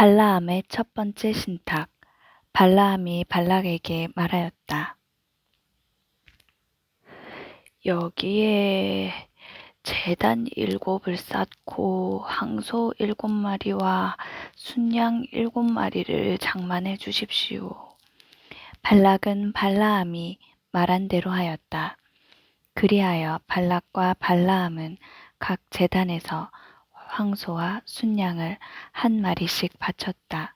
발라함의 첫 번째 신탁. 발라함이 발락에게 말하였다. 여기에 제단 7을 쌓고 황소 7마리와 순양 7마리를 장만해 주십시오. 발락은 발라함이 말한 대로 하였다. 그리하여 발락과 발라함은 각 제단에서 황소와 순양을 한 마리씩 바쳤다.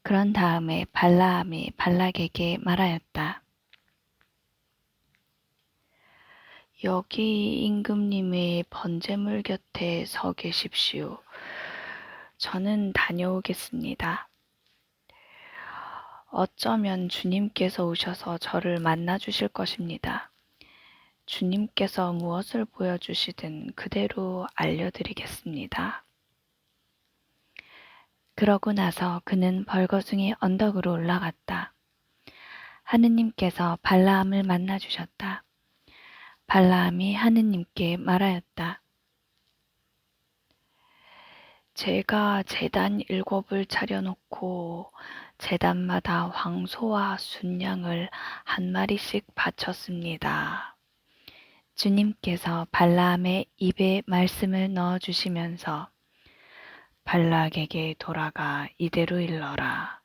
그런 다음에 발라함이 발락에게 말하였다. 여기 임금님의 번제물 곁에 서 계십시오. 저는 다녀오겠습니다. 어쩌면 주님께서 오셔서 저를 만나 주실 것입니다. 주님께서 무엇을 보여주시든 그대로 알려드리겠습니다. 그러고 나서 그는 벌거숭이 언덕으로 올라갔다. 하느님께서 발라함을 만나 주셨다. 발라함이 하느님께 말하였다. 제가 제단 7을 차려놓고 제단마다 황소와 순양을 한 마리씩 바쳤습니다. 주님께서 발라함의 입에 말씀을 넣어주시면서 발락에게 돌아가 이대로 일러라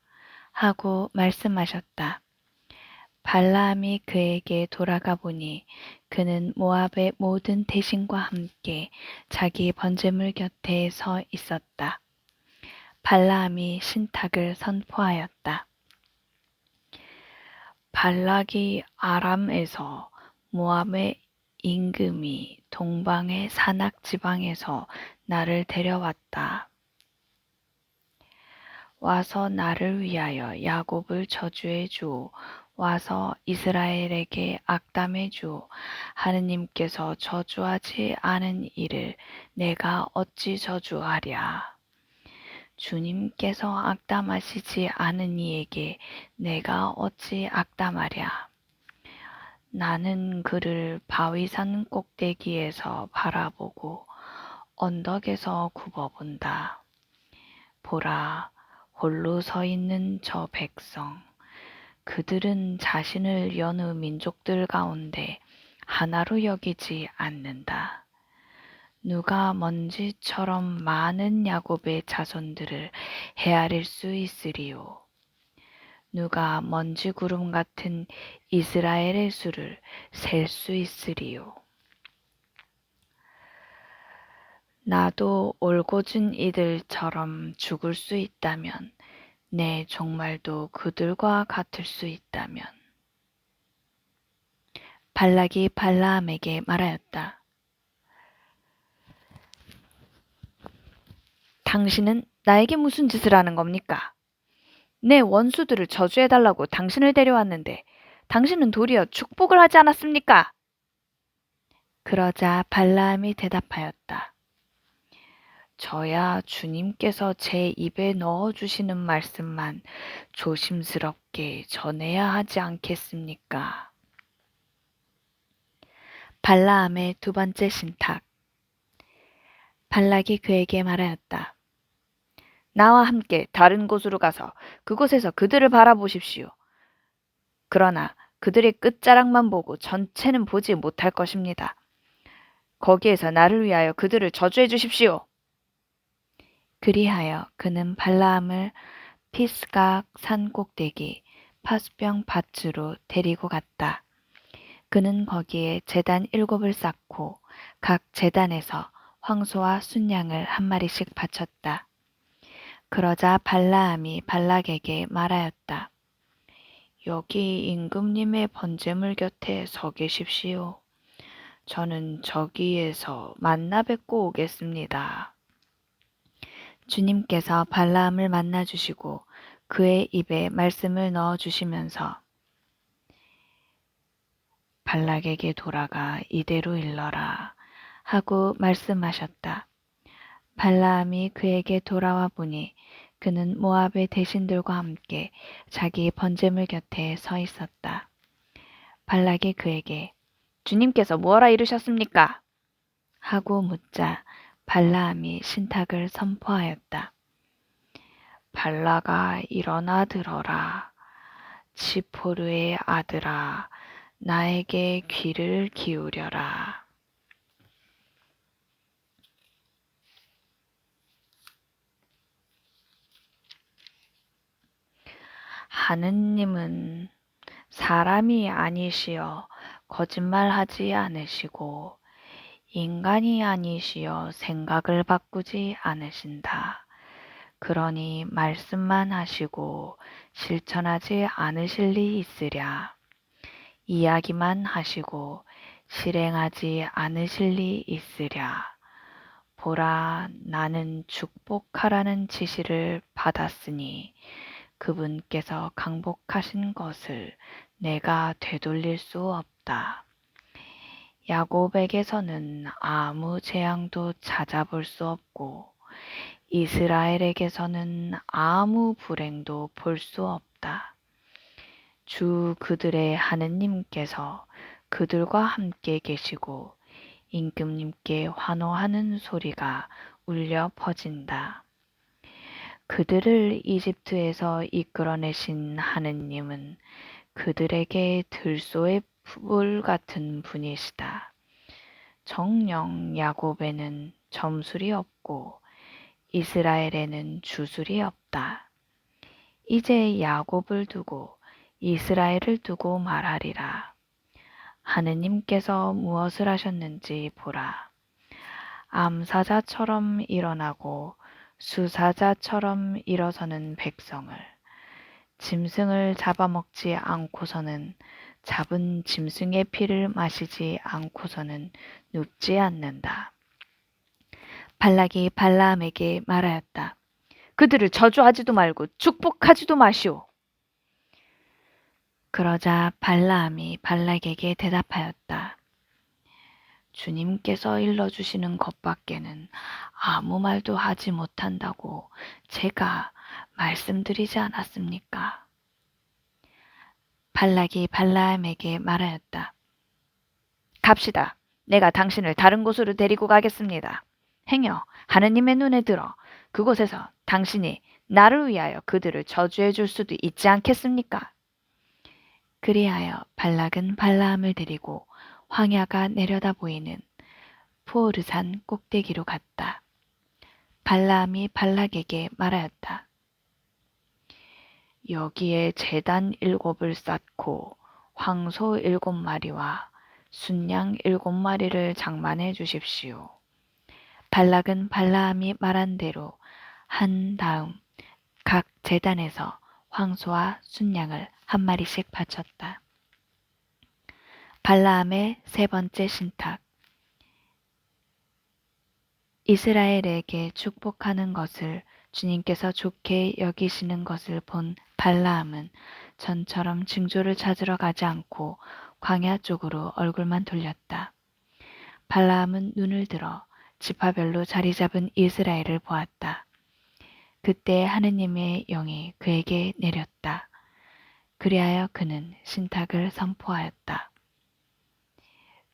하고 말씀하셨다. 발라함이 그에게 돌아가 보니 그는 모압의 모든 대신과 함께 자기 번제물 곁에 서 있었다. 발라함이 신탁을 선포하였다. 발락이 아람에서 모압의 임금이 동방의 산악 지방에서 나를 데려왔다. 와서 나를 위하여 야곱을 저주해 주. 와서 이스라엘에게 악담해 주. 하느님께서 저주하지 않은 이를 내가 어찌 저주하랴. 주님께서 악담하시지 않은 이에게 내가 어찌 악담하랴. 나는 그를 바위산 꼭대기에서 바라보고 언덕에서 굽어본다. 보라, 홀로 서 있는 저 백성. 그들은 자신을 여느 민족들 가운데 하나로 여기지 않는다. 누가 먼지처럼 많은 야곱의 자손들을 헤아릴 수 있으리요. 누가 먼지 구름 같은 이스라엘의 수를 셀 수 있으리요. 나도 올곧은 이들처럼 죽을 수 있다면 내 종말도 그들과 같을 수 있다면. 발락이 발라함에게 말하였다. 당신은 나에게 무슨 짓을 하는 겁니까? 내 원수들을 저주해달라고 당신을 데려왔는데 당신은 도리어 축복을 하지 않았습니까? 그러자 발라함이 대답하였다. 저야 주님께서 제 입에 넣어주시는 말씀만 조심스럽게 전해야 하지 않겠습니까? 발라함의 두 번째 신탁. 발락이 그에게 말하였다. 나와 함께 다른 곳으로 가서 그곳에서 그들을 바라보십시오. 그러나 그들의 끝자락만 보고 전체는 보지 못할 것입니다. 거기에서 나를 위하여 그들을 저주해 주십시오. 그리하여 그는 발라함을 피스각 산 꼭대기 파수병 밭으로 데리고 갔다. 그는 거기에 제단 7을 쌓고 각 제단에서 황소와 순양을 한 마리씩 바쳤다. 그러자 발라함이 발락에게 말하였다. 여기 임금님의 번제물 곁에 서 계십시오. 저는 저기에서 만나 뵙고 오겠습니다. 주님께서 발라함을 만나 주시고 그의 입에 말씀을 넣어 주시면서 발락에게 돌아가 이대로 일러라 하고 말씀하셨다. 발라함이 그에게 돌아와 보니 그는 모압의 대신들과 함께 자기 번제물 곁에 서 있었다. 발락이 그에게 주님께서 뭐라 이르셨습니까? 하고 묻자 발라함이 신탁을 선포하였다. 발라가 일어나 들어라. 치포르의 아들아, 나에게 귀를 기울여라. 하느님은 사람이 아니시여 거짓말하지 않으시고 인간이 아니시여 생각을 바꾸지 않으신다. 그러니 말씀만 하시고 실천하지 않으실 리 있으랴. 이야기만 하시고 실행하지 않으실 리 있으랴. 보라, 나는 축복하라는 지시를 받았으니 그분께서 강복하신 것을 내가 되돌릴 수 없다. 야곱에게서는 아무 재앙도 찾아볼 수 없고 이스라엘에게서는 아무 불행도 볼 수 없다. 주 그들의 하느님께서 그들과 함께 계시고 임금님께 환호하는 소리가 울려 퍼진다. 그들을 이집트에서 이끌어내신 하느님은 그들에게 들소의 뿔 같은 분이시다. 정녕 야곱에는 점술이 없고 이스라엘에는 주술이 없다. 이제 야곱을 두고 이스라엘을 두고 말하리라. 하느님께서 무엇을 하셨는지 보라. 암사자처럼 일어나고 수사자처럼 일어서는 백성을, 짐승을 잡아먹지 않고서는 잡은 짐승의 피를 마시지 않고서는 눕지 않는다. 발락이 발라암에게 말하였다. 그들을 저주하지도 말고 축복하지도 마시오. 그러자 발라암이 발락에게 대답하였다. 주님께서 일러주시는 것밖에는 아무 말도 하지 못한다고 제가 말씀드리지 않았습니까? 발락이 발라암에게 말하였다. 갑시다. 내가 당신을 다른 곳으로 데리고 가겠습니다. 행여 하느님의 눈에 들어 그곳에서 당신이 나를 위하여 그들을 저주해 줄 수도 있지 않겠습니까? 그리하여 발락은 발라암을 데리고 황야가 내려다 보이는 푸오르산 꼭대기로 갔다. 발라암이 발락에게 말하였다. 여기에 제단 7을 쌓고 황소 7마리와 순양 7마리를 장만해 주십시오. 발락은 발라암이 말한 대로 한 다음 각 제단에서 황소와 순양을 한 마리씩 바쳤다. 발라암의 세 번째 신탁. 이스라엘에게 축복하는 것을 주님께서 좋게 여기시는 것을 본 발라암은 전처럼 징조를 찾으러 가지 않고 광야 쪽으로 얼굴만 돌렸다. 발라암은 눈을 들어 지파별로 자리 잡은 이스라엘을 보았다. 그때 하느님의 영이 그에게 내렸다. 그리하여 그는 신탁을 선포하였다.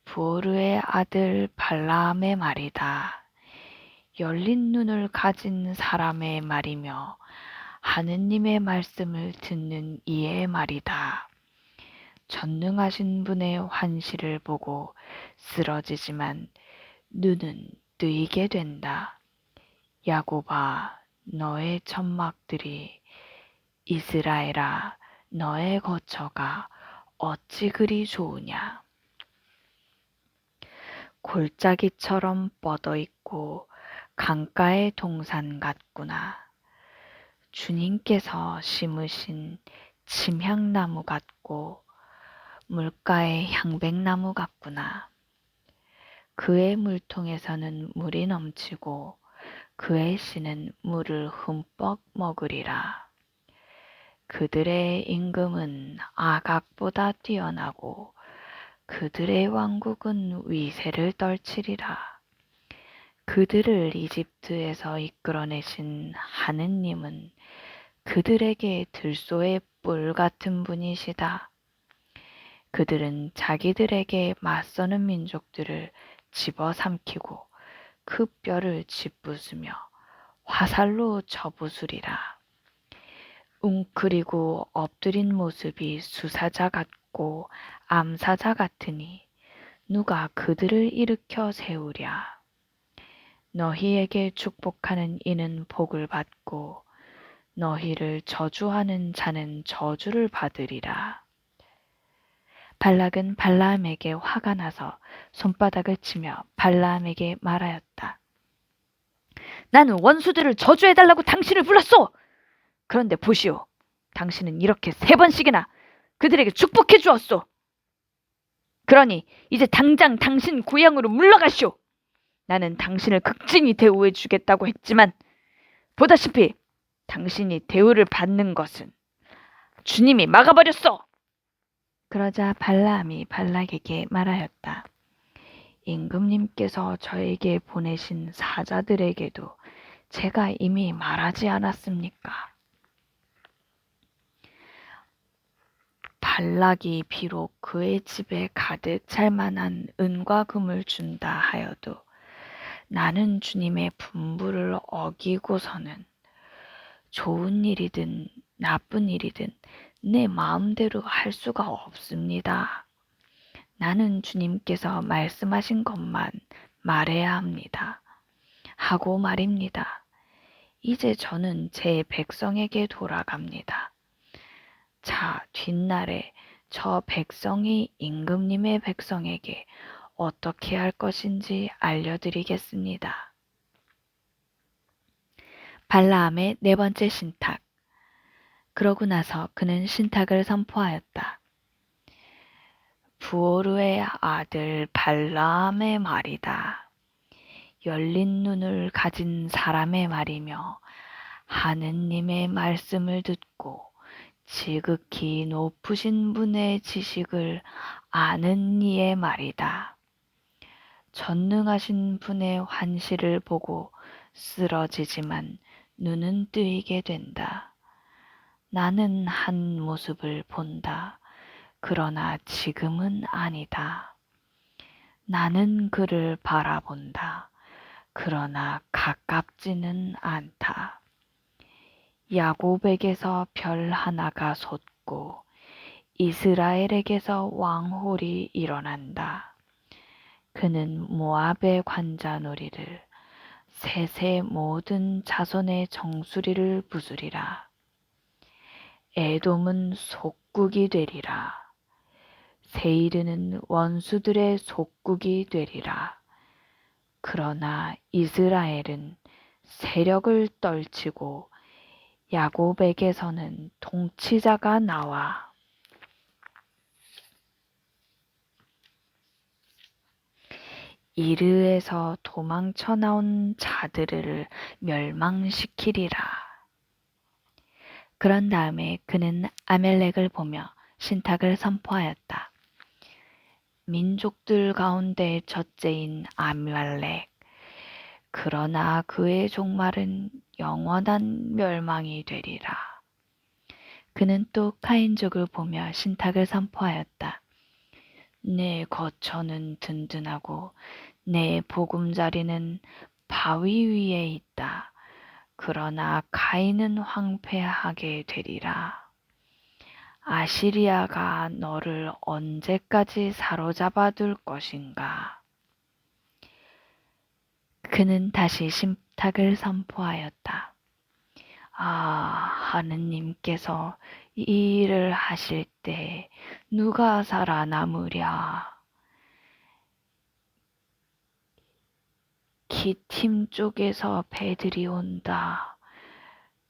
부오르의 아들 발라암의 말이다. 열린 눈을 가진 사람의 말이며 하느님의 말씀을 듣는 이의 말이다. 전능하신 분의 환시를 보고 쓰러지지만 눈은 뜨이게 된다. 야곱아, 너의 천막들이, 이스라엘아, 너의 거처가 어찌 그리 좋으냐. 골짜기처럼 뻗어있고 강가의 동산 같구나. 주님께서 심으신 침향나무 같고 물가의 향백나무 같구나. 그의 물통에서는 물이 넘치고 그의 씨는 물을 흠뻑 먹으리라. 그들의 임금은 아각보다 뛰어나고 그들의 왕국은 위세를 떨치리라. 그들을 이집트에서 이끌어내신 하느님은 그들에게 들소의 뿔 같은 분이시다. 그들은 자기들에게 맞서는 민족들을 집어삼키고 그 뼈를 짓부수며 화살로 쳐부수리라. 웅크리고 엎드린 모습이 수사자 같고 암사자 같으니 누가 그들을 일으켜 세우랴. 너희에게 축복하는 이는 복을 받고 너희를 저주하는 자는 저주를 받으리라. 발락은 발라함에게 화가 나서 손바닥을 치며 발라함에게 말하였다. 나는 원수들을 저주해달라고 당신을 불렀소. 그런데 보시오. 당신은 이렇게 3번씩이나 그들에게 축복해 주었소. 그러니 이제 당장 당신 고향으로 물러가시오. 나는 당신을 극진히 대우해 주겠다고 했지만 보다시피 당신이 대우를 받는 것은 주님이 막아버렸소. 그러자 발라함이 발락에게 말하였다. 임금님께서 저에게 보내신 사자들에게도 제가 이미 말하지 않았습니까? 발락이 비록 그의 집에 가득 찰 만한 은과 금을 준다 하여도 나는 주님의 분부를 어기고서는 좋은 일이든 나쁜 일이든 내 마음대로 할 수가 없습니다. 나는 주님께서 말씀하신 것만 말해야 합니다. 하고 말입니다. 이제 저는 제 백성에게 돌아갑니다. 자, 뒷날에 저 백성이 임금님의 백성에게 어떻게 할 것인지 알려드리겠습니다. 발라함의 4번째 신탁. 그러고 나서 그는 신탁을 선포하였다. 부오르의 아들 발라함의 말이다. 열린 눈을 가진 사람의 말이며 하느님의 말씀을 듣고 지극히 높으신 분의 지식을 아는 이의 말이다. 전능하신 분의 환시를 보고 쓰러지지만 눈은 뜨이게 된다. 나는 한 모습을 본다. 그러나 지금은 아니다. 나는 그를 바라본다. 그러나 가깝지는 않다. 야곱에게서 별 하나가 솟고 이스라엘에게서 왕홀이 일어난다. 그는 모압의 관자놀이를 셋의 모든 자손의 정수리를 부수리라. 에돔은 속국이 되리라. 세일은 원수들의 속국이 되리라. 그러나 이스라엘은 세력을 떨치고 야곱에게서는 통치자가 나와 이르에서 도망쳐 나온 자들을 멸망시키리라. 그런 다음에 그는 아멜렉을 보며 신탁을 선포하였다. 민족들 가운데 첫째인 아멜렉. 그러나 그의 종말은 영원한 멸망이 되리라. 그는 또 카인족을 보며 신탁을 선포하였다. 내 거처는 든든하고 내 보금자리는 바위 위에 있다. 그러나 가인은 황폐하게 되리라. 아시리아가 너를 언제까지 사로잡아 둘 것인가? 그는 다시 신탁을 선포하였다. 하느님께서 이 일을 하실 때 누가 살아남으랴? 기팀 쪽에서 배들이 온다.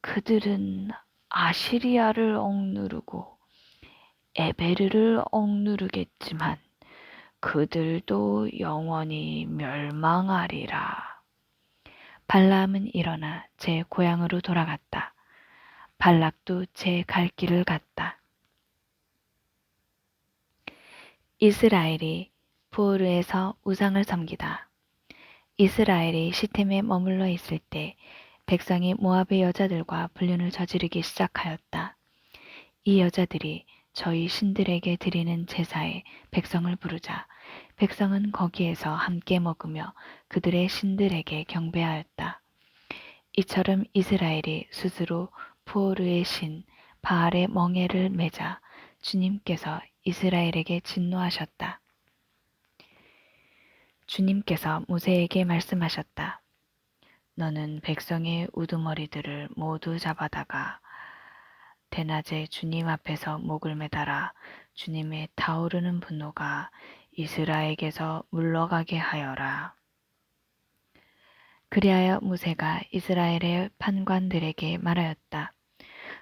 그들은 아시리아를 억누르고 에베르를 억누르겠지만 그들도 영원히 멸망하리라. 발라함은 일어나 제 고향으로 돌아갔다. 발락도 제 갈 길을 갔다. 이스라엘이 부오르에서 우상을 섬기다. 이스라엘이 시템에 머물러 있을 때 백성이 모압의 여자들과 불륜을 저지르기 시작하였다. 이 여자들이 저희 신들에게 드리는 제사에 백성을 부르자 백성은 거기에서 함께 먹으며 그들의 신들에게 경배하였다. 이처럼 이스라엘이 스스로 부오르의 신 바알의 멍에를 매자 주님께서 이스라엘에게 진노하셨다. 주님께서 모세에게 말씀하셨다. 너는 백성의 우두머리들을 모두 잡아다가 대낮에 주님 앞에서 목을 매달아 주님의 타오르는 분노가 이스라엘에게서 물러가게 하여라. 그리하여 모세가 이스라엘의 판관들에게 말하였다.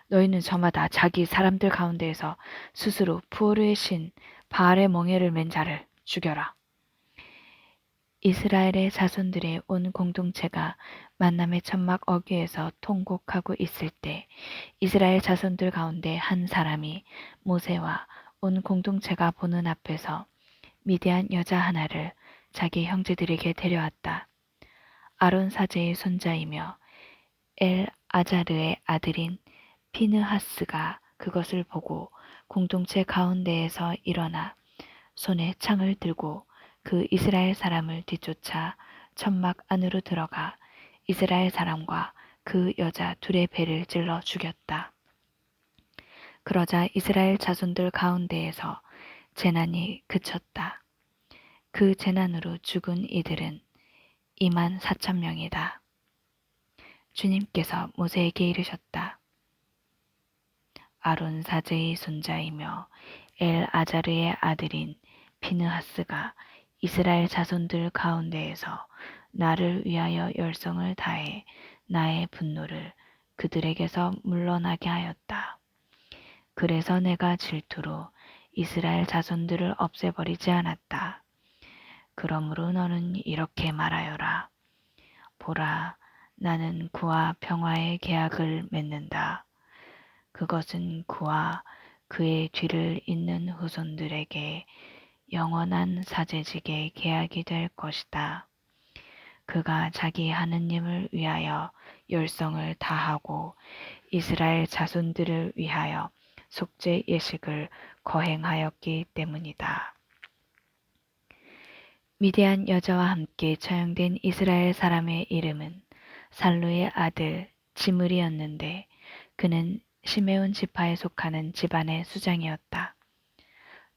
너희는 저마다 자기 사람들 가운데에서 스스로 부호르의 신 바알의 멍에를 맨 자를 죽여라. 이스라엘의 자손들의 온 공동체가 만남의 천막 어귀에서 통곡하고 있을 때 이스라엘 자손들 가운데 한 사람이 모세와 온 공동체가 보는 앞에서 미디안 여자 하나를 자기 형제들에게 데려왔다. 아론 사제의 손자이며 엘 아자르의 아들인 피느하스가 그것을 보고 공동체 가운데에서 일어나 손에 창을 들고 그 이스라엘 사람을 뒤쫓아 천막 안으로 들어가 이스라엘 사람과 그 여자 둘의 배를 찔러 죽였다. 그러자 이스라엘 자손들 가운데에서 재난이 그쳤다. 그 재난으로 죽은 이들은 24,000명이다. 주님께서 모세에게 이르셨다. 아론 사제의 손자이며 엘 아자르의 아들인 피느하스가 이스라엘 자손들 가운데에서 나를 위하여 열성을 다해 나의 분노를 그들에게서 물러나게 하였다. 그래서 내가 질투로 이스라엘 자손들을 없애버리지 않았다. 그러므로 너는 이렇게 말하여라. 보라, 나는 그와 평화의 계약을 맺는다. 그것은 그와 그의 뒤를 잇는 후손들에게 영원한 사제직의 계약이 될 것이다. 그가 자기 하느님을 위하여 열성을 다하고 이스라엘 자손들을 위하여 속죄 예식을 거행하였기 때문이다. 미디안 여자와 함께 처형된 이스라엘 사람의 이름은 살루의 아들 지므리였는데 그는 시메온 지파에 속하는 집안의 수장이었다.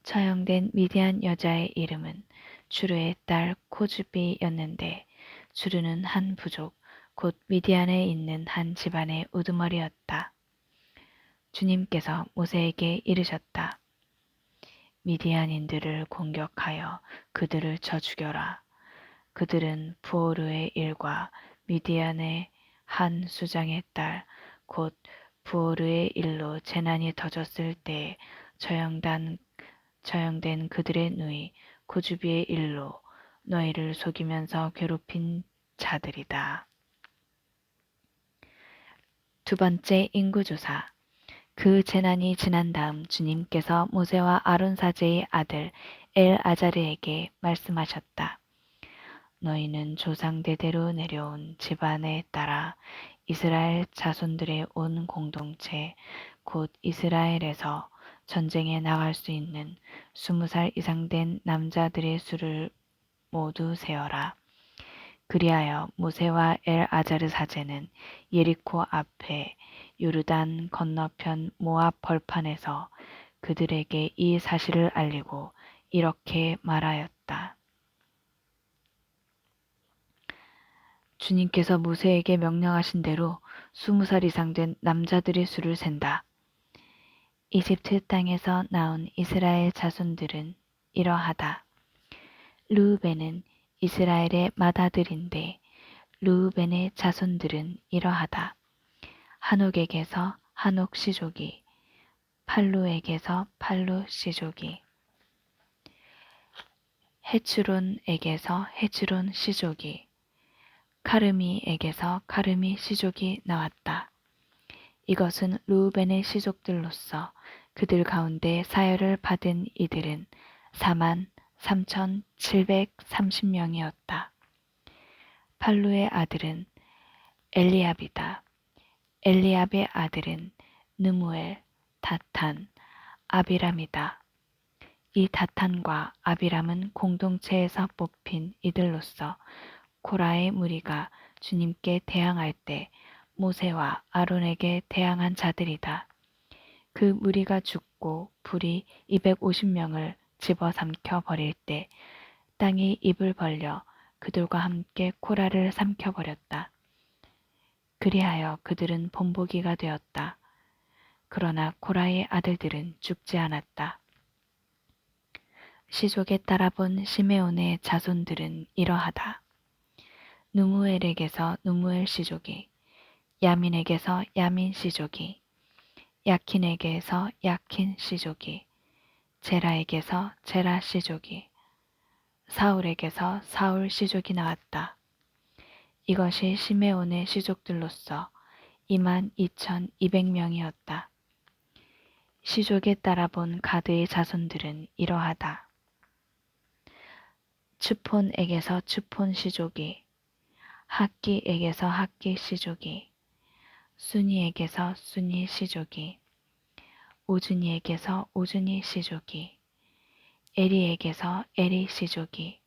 처형된 미디안 여자의 이름은 추르의 딸 코즈비였는데 추르는 한 부족 곧 미디안에 있는 한 집안의 우두머리였다. 주님께서 모세에게 이르셨다. 미디안인들을 공격하여 그들을 쳐 죽여라. 그들은 부오르의 일과 미디안의 한 수장의 딸 곧 부오르의 일로 재난이 터졌을 때 처형된 그들의 누이 고주비의 일로 너희를 속이면서 괴롭힌 자들이다. 두 번째 인구조사. 그 재난이 지난 다음 주님께서 모세와 아론 사제의 아들 엘 아자르에게 말씀하셨다. 너희는 조상대대로 내려온 집안에 따라 이스라엘 자손들의 온 공동체 곧 이스라엘에서 전쟁에 나갈 수 있는 20살 이상 된 남자들의 수를 모두 세어라. 그리하여 모세와 엘 아자르 사제는 예리코 앞에 요르단 건너편 모압 벌판에서 그들에게 이 사실을 알리고 이렇게 말하였다. 주님께서 모세에게 명령하신 대로 20살 이상 된 남자들의 수를 센다. 이집트 땅에서 나온 이스라엘 자손들은 이러하다. 르우벤은 이스라엘의 맏아들인데 르우벤의 자손들은 이러하다. 한옥에게서 한옥 씨족이, 팔루에게서 팔루 씨족이, 헤츠론에게서 헤츠론 씨족이, 카르미에게서 카르미 씨족이 나왔다. 이것은 르우벤의 씨족들로서 그들 가운데 사열을 받은 이들은 43,730명이었다. 팔루의 아들은 엘리압이다. 엘리압의 아들은 느무엘, 다탄, 아비람이다. 이 다탄과 아비람은 공동체에서 뽑힌 이들로서 코라의 무리가 주님께 대항할 때 모세와 아론에게 대항한 자들이다. 그 무리가 죽고 불이 250명을 집어삼켜 버릴 때 땅이 입을 벌려 그들과 함께 코라를 삼켜 버렸다. 그리하여 그들은 본보기가 되었다. 그러나 코라의 아들들은 죽지 않았다. 시족에 따라 본 시메온의 자손들은 이러하다. 누무엘에게서 누무엘 시족이, 야민에게서 야민 시족이, 야킨에게서 야킨 시족이, 제라에게서 제라 시족이, 사울에게서 사울 시족이 나왔다. 이것이 시메온의 시족들로서 22,200명이었다. 시족에 따라 본 가드의 자손들은 이러하다. 츠폰에게서 츠폰 시족이, 학기에게서 학기 시족이, 순이에게서 순이 시족이, 오즈니에게서 오즈니 시족이, 에리에게서 에리 시족이,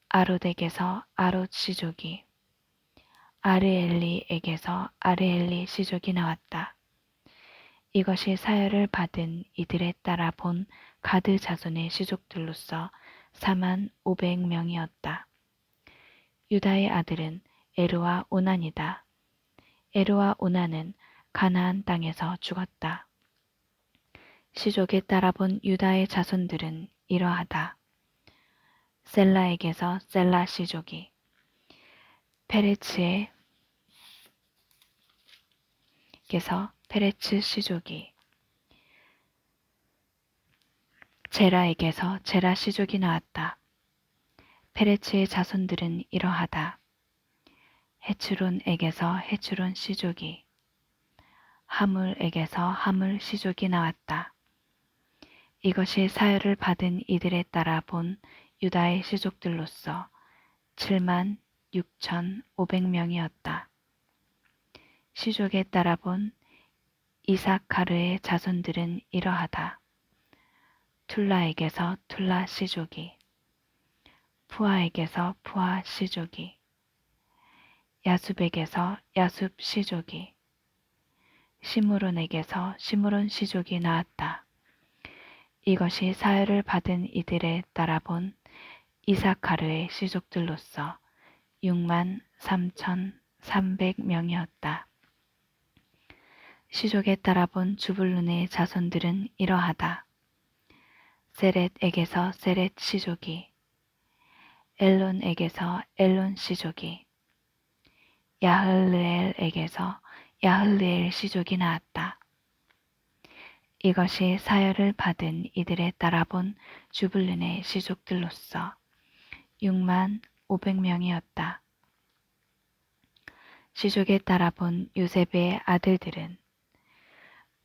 아롯에게서 아롯 시족이, 아르엘리에게서 아르엘리 시족이 나왔다. 이것이 사열을 받은 이들에 따라 본 가드 자손의 시족들로서 45,000명이었다. 유다의 아들은 에르와 오난이다. 에르와 오난은 가나안 땅에서 죽었다. 시족에 따라 본 유다의 자손들은 이러하다. 셀라에게서 셀라 시족이, 페레츠에게서 페레츠 시족이, 제라에게서 제라 시족이 나왔다. 페레츠의 자손들은 이러하다. 헤츠론에게서 헤츠론 시족이, 하물에게서 하물 시족이 나왔다. 이것이 사열을 받은 이들에 따라 본 유다의 시족들로서 76,500명이었다. 시족에 따라 본 이사카르의 자손들은 이러하다. 툴라에게서 툴라 시족이, 푸아에게서 푸아 시족이, 야숲에게서 야숲 시족이, 시므론에게서 시므론 시족이 나왔다. 이것이 사열을 받은 이들에 따라 본 이사카르의 시족들로서 63,300명이었다. 시족에 따라 본 주불룬의 자손들은 이러하다. 세렛에게서 세렛 시족이, 엘론에게서 엘론 시족이, 야흘르엘에게서 야흘르엘 시족이 나왔다. 이것이 사열을 받은 이들에 따라 본 주불룬의 시족들로서 65,000명이었다. 시족에 따라 본 요셉의 아들들은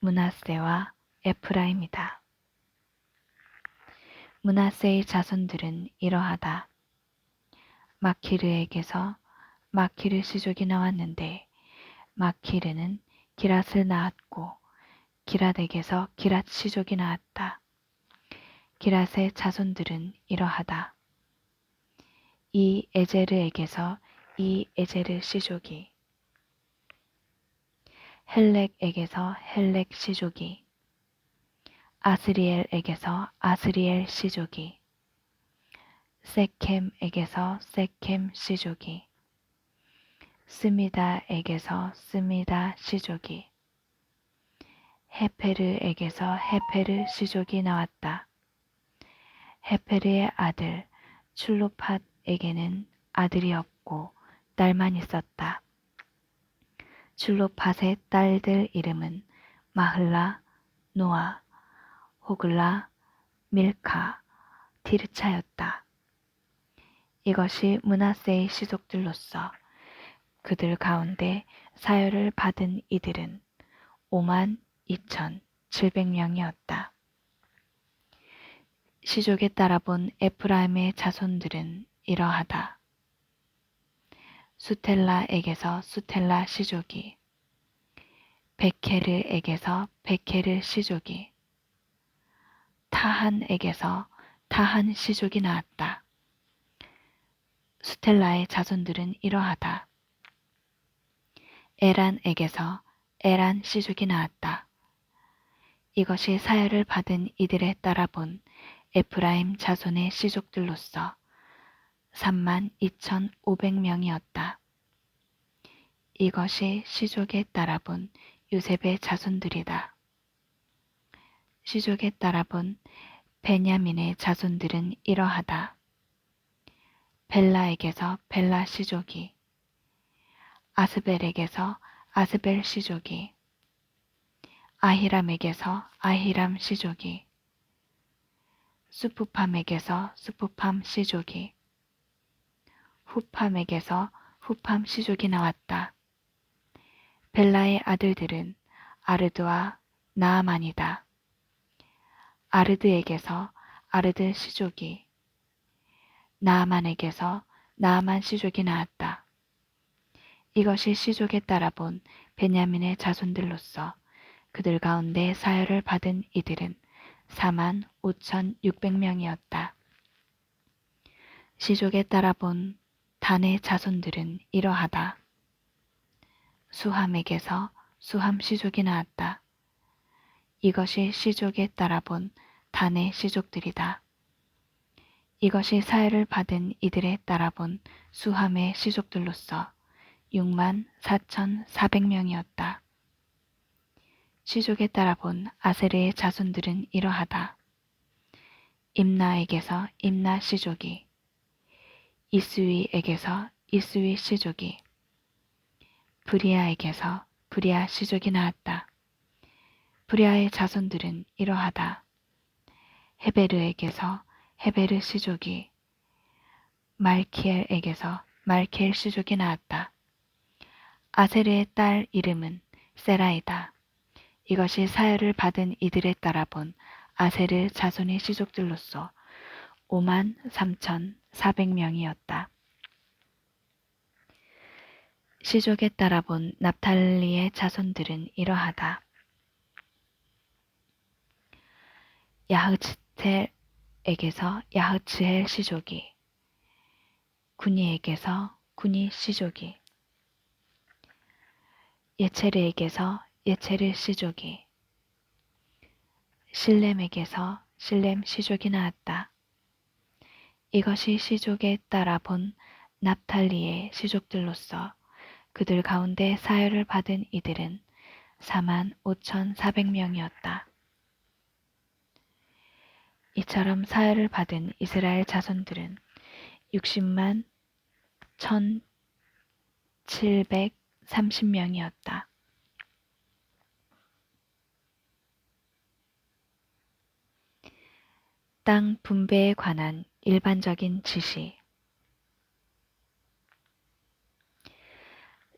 므낫세와 에프라임이다. 므낫세의 자손들은 이러하다. 마키르에게서 마키르 시족이 나왔는데 마키르는 기랏을 낳았고 기랏에게서 기랏 시족이 나왔다. 기랏의 자손들은 이러하다. 이 에제르에게서 이 에제르 시족이, 헬렉에게서 헬렉 시족이, 아스리엘에게서 아스리엘 시족이, 세켐에게서 세켐 시족이, 스미다에게서 스미다 시족이, 헤페르에게서 헤페르 시족이 나왔다. 헤페르의 아들 출로팟에게는 아들이 없고 딸만 있었다. 출로팟의 딸들 이름은 마흘라, 노아, 호글라, 밀카, 디르차였다. 이것이 므낫세의 시족들로서 그들 가운데 사열을 받은 이들은 52,700명이었다. 시족에 따라 본 에프라임의 자손들은 이러하다. 수텔라에게서 수텔라 시족이, 베케르에게서 베케르 시족이, 타한에게서 타한 시족이 나왔다. 수텔라의 자손들은 이러하다. 에란에게서 에란 시족이 나왔다. 이것이 사열을 받은 이들에 따라 본 에프라임 자손의 시족들로서 32,500명이었다. 이것이 시족에 따라 본 요셉의 자손들이다. 시족에 따라 본 베냐민의 자손들은 이러하다. 벨라에게서 벨라 시족이, 아스벨에게서 아스벨 시족이, 아히람에게서 아히람 시족이, 수푸팜에게서 수푸팜 시족이, 후팜에게서 후팜 시족이 나왔다. 벨라의 아들들은 아르드와 나아만이다. 아르드에게서 아르드 시족이, 나아만에게서 나아만 시족이 나왔다. 이것이 시족에 따라 본 베냐민의 자손들로서 그들 가운데 사열을 받은 이들은 45,600명이었다. 시족에 따라 본 단의 자손들은 이러하다. 수함에게서 수함 시족이 나왔다. 이것이 시족에 따라 본 단의 시족들이다. 이것이 사열을 받은 이들에 따라 본 수함의 시족들로서 64,400명이었다. 시족에 따라 본 아세르의 자손들은 이러하다. 임나에게서 임나 시족이, 이스위에게서 이스위 시족이, 브리아에게서 브리아 시족이 나왔다. 브리아의 자손들은 이러하다. 헤베르에게서 헤베르 시족이, 말키엘에게서 말키엘 시족이 나왔다. 아세르의 딸 이름은 세라이다. 이것이 사열을 받은 이들에 따라 본 아세르 자손의 시족들로서 53,400명이었다. 시족에 따라 본 납탈리의 자손들은 이러하다. 야흐츠텔에게서 야흐츠헬 시족이, 구니에게서 구니 시족이, 예체르에게서 예체르 시족이, 실렘에게서 실렘 시족이 나왔다. 이것이 시족에 따라 본 납탈리의 시족들로서 그들 가운데 사열을 받은 이들은 45,400명이었다. 이처럼 사열을 받은 이스라엘 자손들은 60만 1,730명이었다. 땅 분배에 관한 일반적인 지시.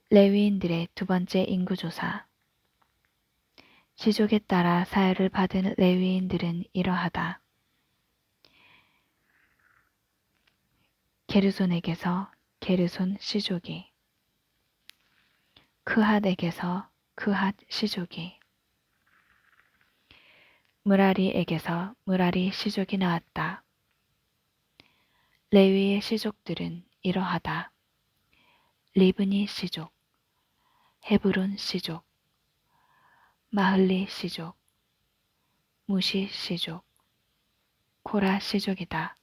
레위인들의 두 번째 인구조사. 시족에 따라 사열을 받은 레위인들은 이러하다. 게르손에게서 게르손 시족이, 크핫에게서 크핫 시족이, 무라리에게서 무라리 시족이 나왔다. 레위의 시족들은 이러하다. 리브니 시족, 헤브론 시족, 마흘리 시족, 무시 시족, 코라 시족이다.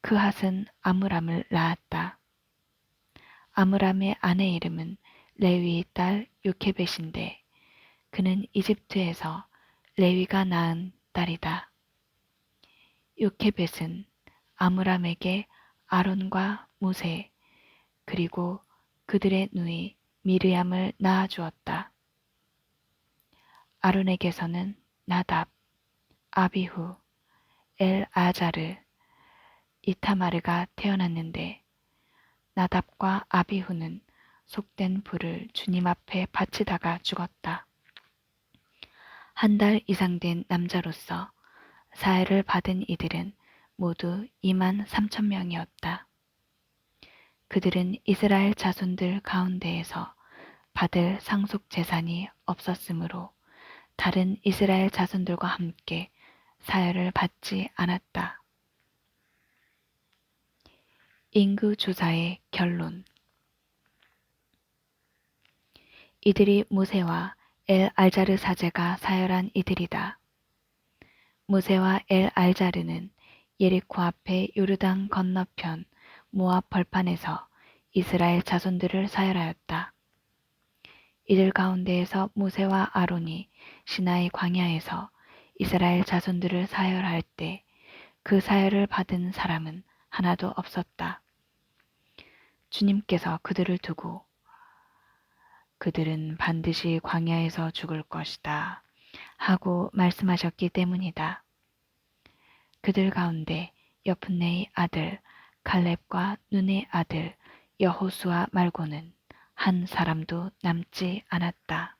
크핫은 아므람을 낳았다. 아므람의 아내 이름은 레위의 딸 요케벳인데 그는 이집트에서 레위가 낳은 딸이다. 요케벳은 아므람에게 아론과 모세 그리고 그들의 누이 미르얌을 낳아주었다. 아론에게서는 나답, 아비후, 엘아자르, 이타마르가 태어났는데 나답과 아비후는 속된 불을 주님 앞에 바치다가 죽었다. 한 달 이상 된 남자로서 사해를 받은 이들은 모두 23,000명이었다. 그들은 이스라엘 자손들 가운데에서 받을 상속 재산이 없었으므로 다른 이스라엘 자손들과 함께 사열을 받지 않았다. 인구 조사의 결론. 이들이 모세와 엘알자르 사제가 사열한 이들이다. 무세와 엘알자르는 예리코 앞에 요르단 건너편 모압 벌판에서 이스라엘 자손들을 사열하였다. 이들 가운데에서 모세와 아론이 시나이 광야에서 이스라엘 자손들을 사열할 때 그 사열을 받은 사람은 하나도 없었다. 주님께서 그들을 두고 그들은 반드시 광야에서 죽을 것이다 하고 말씀하셨기 때문이다. 그들 가운데 여푼네의 아들 갈렙과 눈의 아들 여호수아 말고는 한 사람도 남지 않았다.